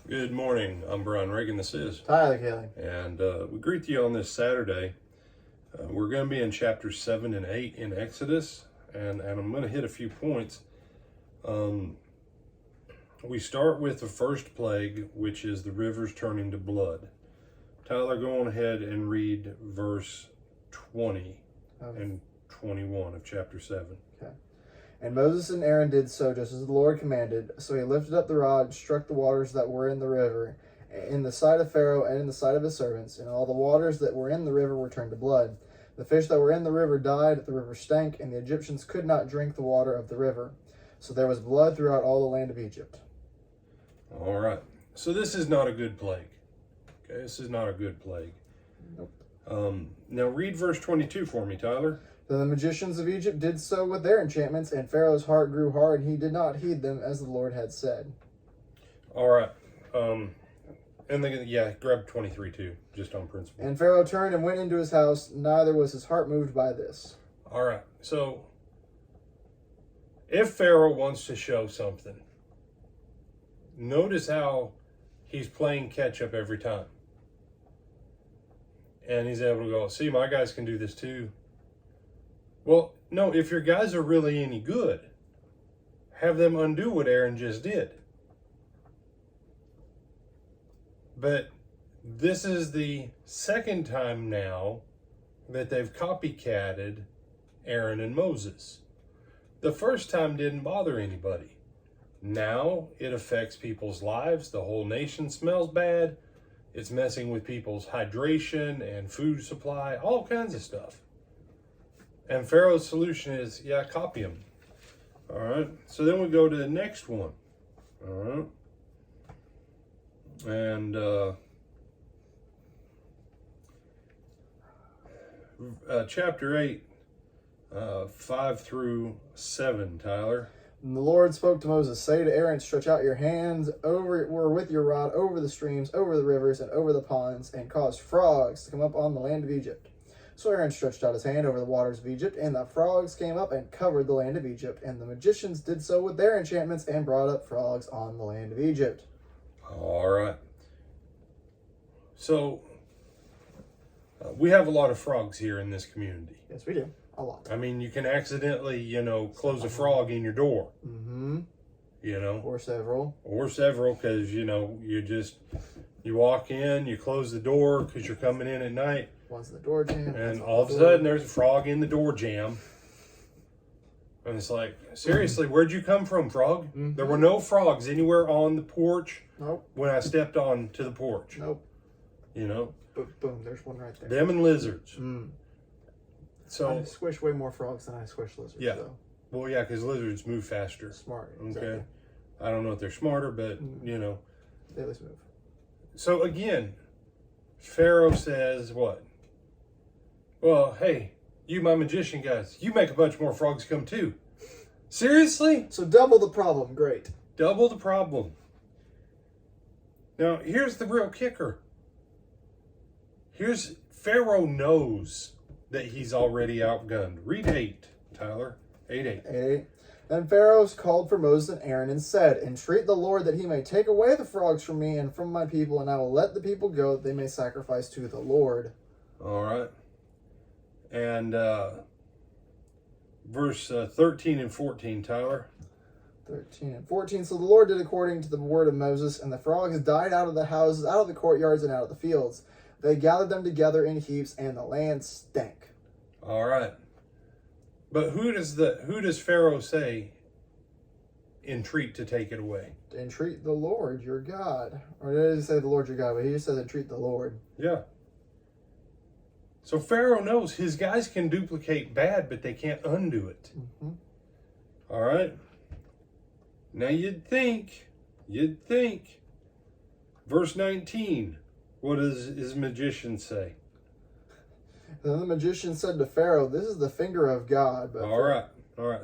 Good morning. I'm Brian Reagan. This is Tyler Kelly. And we greet you on this Saturday. We're going to be in chapters 7 and 8 in Exodus, and I'm going to hit a few points. We start with the first plague, which is the rivers turning to blood. Tyler, go on ahead and read verse 20 and 21 of chapter 7. Okay. And Moses and Aaron did so just as the Lord commanded. So he lifted up the rod and struck the waters that were in the river, in the sight of Pharaoh and in the sight of his servants. And all the waters that were in the river were turned to blood. The fish that were in the river died, the river stank, and the Egyptians could not drink the water of the river. So there was blood throughout all the land of Egypt. All right. So this is not a good plague. Okay, this is not a good plague. Nope. Now read verse 22 for me, Tyler. Then the magicians of Egypt did so with their enchantments, and Pharaoh's heart grew hard, and he did not heed them as the Lord had said. All right. And then, grab 23 too, just on principle. And Pharaoh turned and went into his house, neither was his heart moved by this. All right. So, if Pharaoh wants to show something, notice how he's playing catch up every time. And he's able to go, see, my guys can do this too. Well, no, if your guys are really any good, have them undo what Aaron just did. But this is the second time now that they've copycatted Aaron and Moses. The first time didn't bother anybody. Now it affects people's lives. The whole nation smells bad. It's messing with people's hydration and food supply, all kinds of stuff. And Pharaoh's solution is, copy them. All right. So then we go to the next one. All right. And chapter 8, 5 through 7, Tyler. And the Lord spoke to Moses, say to Aaron, stretch out your hands with your rod over the streams, over the rivers, and over the ponds, and cause frogs to come up on the land of Egypt. So Aaron stretched out his hand over the waters of Egypt, and the frogs came up and covered the land of Egypt. And the magicians did so with their enchantments and brought up frogs on the land of Egypt. All right. So, we have a lot of frogs here in this community. Yes, we do. A lot. I mean, you can accidentally, close a frog in your door. Mm-hmm. Or several. Or several, because, you walk in, you close the door because you're coming in at night. One's the door jam. And all of a sudden, there's a frog in the door jam. And it's like, seriously, where'd you come from, frog? Mm-hmm. There were no frogs anywhere on the porch. Nope. When I stepped on to the porch. Nope. Boom, there's one right there. Them and lizards. Mm. So I squish way more frogs than I squish lizards. Yeah. So. Well, yeah, because lizards move faster. Smart. Okay. Exactly. I don't know if they're smarter, but, They at least move. So again, Pharaoh says what? Well, hey, you my magician guys, you make a bunch more frogs come too. Seriously? So double the problem. Great. Double the problem. Now, here's the real kicker. Pharaoh knows that he's already outgunned. Read 8, Tyler. 8:8. 8. Then Pharaoh called for Moses and Aaron and said, entreat the Lord that he may take away the frogs from me and from my people, and I will let the people go that they may sacrifice to the Lord. All right. And verse 13 and 14, Tyler. 13 and 14. So the Lord did according to the word of Moses, and the frogs died out of the houses, out of the courtyards, and out of the fields. They gathered them together in heaps, and the land stank. All right. But who does Pharaoh say entreat to take it away? Entreat the Lord your God. Or did he say the Lord your God? But he just says entreat the Lord. Yeah. So Pharaoh knows his guys can duplicate bad, but they can't undo it. Mm-hmm. All right. Now you'd think. Verse 19. What does his magician say? Then the magician said to Pharaoh, this is the finger of God. But All right.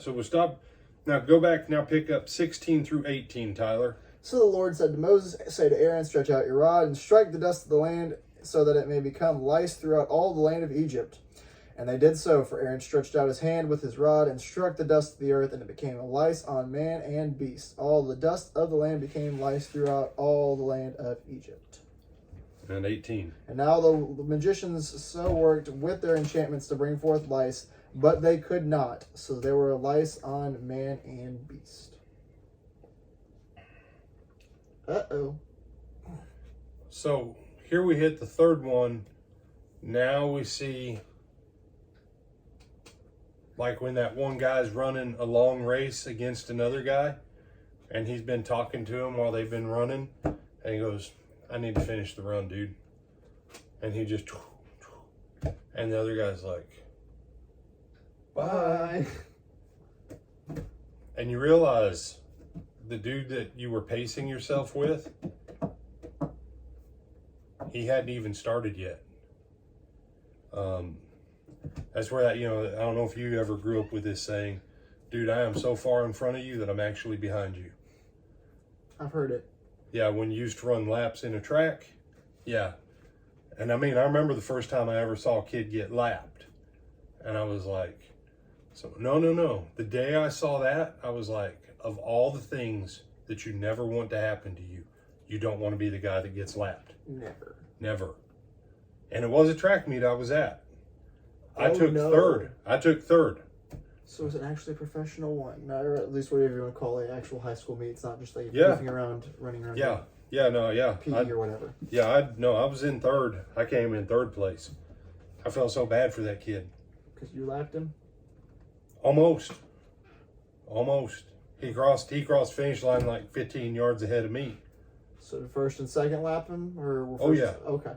So we'll stop. Now go back. Now pick up 16 through 18, Tyler. So the Lord said to Moses, say to Aaron, stretch out your rod and strike the dust of the land so that it may become lice throughout all the land of Egypt. And they did so, for Aaron stretched out his hand with his rod and struck the dust of the earth, and it became a lice on man and beast. All the dust of the land became lice throughout all the land Egypt. And 18. And now the magicians so worked with their enchantments to bring forth lice, but they could not. So there were lice on man and beast. Uh-oh. So here we hit the third one. Now we see, like when that one guy's running a long race against another guy, and he's been talking to him while they've been running, and he goes, I need to finish the run, dude. And he just, and the other guy's like, bye. And you realize the dude that you were pacing yourself with, he hadn't even started yet. That's where that, I don't know if you ever grew up with this saying, dude, I am so far in front of you that I'm actually behind you. I've heard it. Yeah, when you used to run laps in a track. Yeah. And I remember the first time I ever saw a kid get lapped. And I was like, no. The day I saw that, I was like, of all the things that you never want to happen to you, you don't want to be the guy that gets lapped. Never. And it was a track meet I was at. I took third. So it's an actually professional one, or at least whatever you want to call it, actual high school meet. It's not just like goofing around, running around. PE or whatever. I was in third. I came in third place. I felt so bad for that kid. Because you lapped him? Almost. He crossed finish line like 15 yards ahead of me. So the first and second lap him, or Oh yeah. Okay.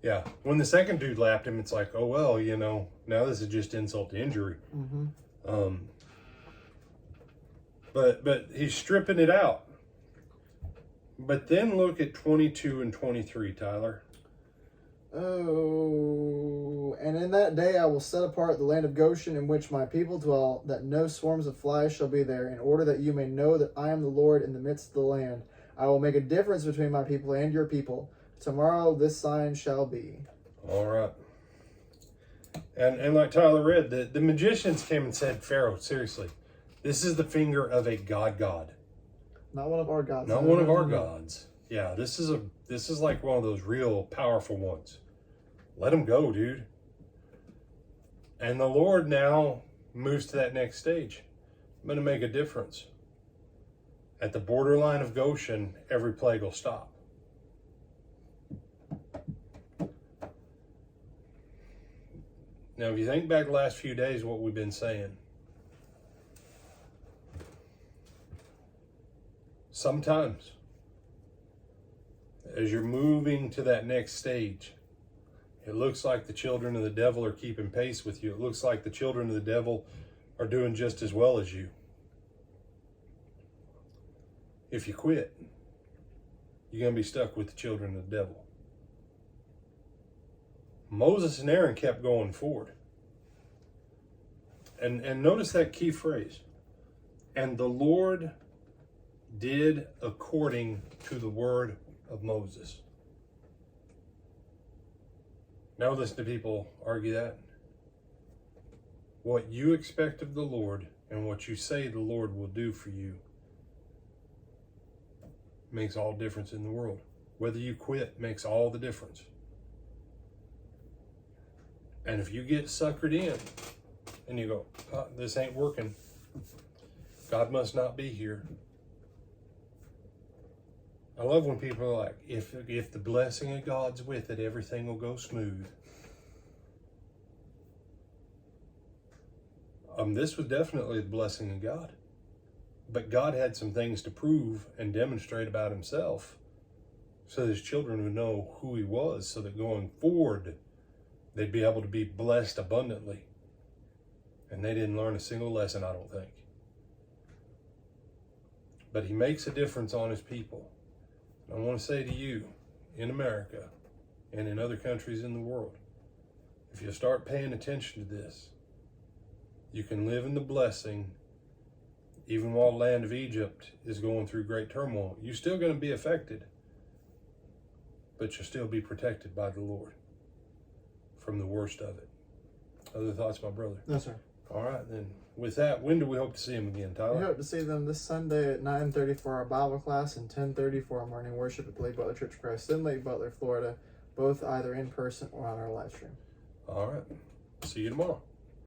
Yeah. When the second dude lapped him, it's like, oh well, now this is just insult to injury. Mm-hmm. But he's stripping it out. But then look at 22 and 23, Tyler. Oh, and in that day I will set apart the land of Goshen in which my people dwell, that no swarms of flies shall be there, in order that you may know that I am the Lord in the midst of the land. I will make a difference between my people and your people. Tomorrow this sign shall be. All right. And like Tyler read, the magicians came and said, Pharaoh, seriously, this is the finger of a god. Not one of our gods. Not one of our gods. Yeah, this is like one of those real powerful ones. Let him go, dude. And the Lord now moves to that next stage. I'm going to make a difference. At the borderline of Goshen, every plague will stop. Now, if you think back the last few days, what we've been saying, sometimes, as you're moving to that next stage, it looks like the children of the devil are keeping pace with you. It looks like the children of the devil are doing just as well as you. If you quit, you're going to be stuck with the children of the devil. Moses and Aaron kept going forward. And notice that key phrase. And the Lord did according to the word of Moses. Now listen to people argue that. What you expect of the Lord and what you say the Lord will do for you makes all difference in the world. Whether you quit makes all the difference. And if you get suckered in and you go, oh, this ain't working, God must not be here. I love when people are like, if the blessing of God's with it, everything will go smooth. This was definitely the blessing of God. But God had some things to prove and demonstrate about himself so that his children would know who he was, so that going forward, they'd be able to be blessed abundantly. And they didn't learn a single lesson, I don't think. But he makes a difference on his people. I want to say to you, in America and in other countries in the world, if you start paying attention to this, you can live in the blessing even while the land of Egypt is going through great turmoil. You're still going to be affected, but you'll still be protected by the Lord from the worst of it. Other thoughts, my brother? No, sir. All right, then. With that, when do we hope to see them again, Tyler? We hope to see them this Sunday at 9:30 for our Bible class and 10:30 for our morning worship at the Lake Butler Church of Christ in Lake Butler, Florida, both either in person or on our live stream. All right. See you tomorrow.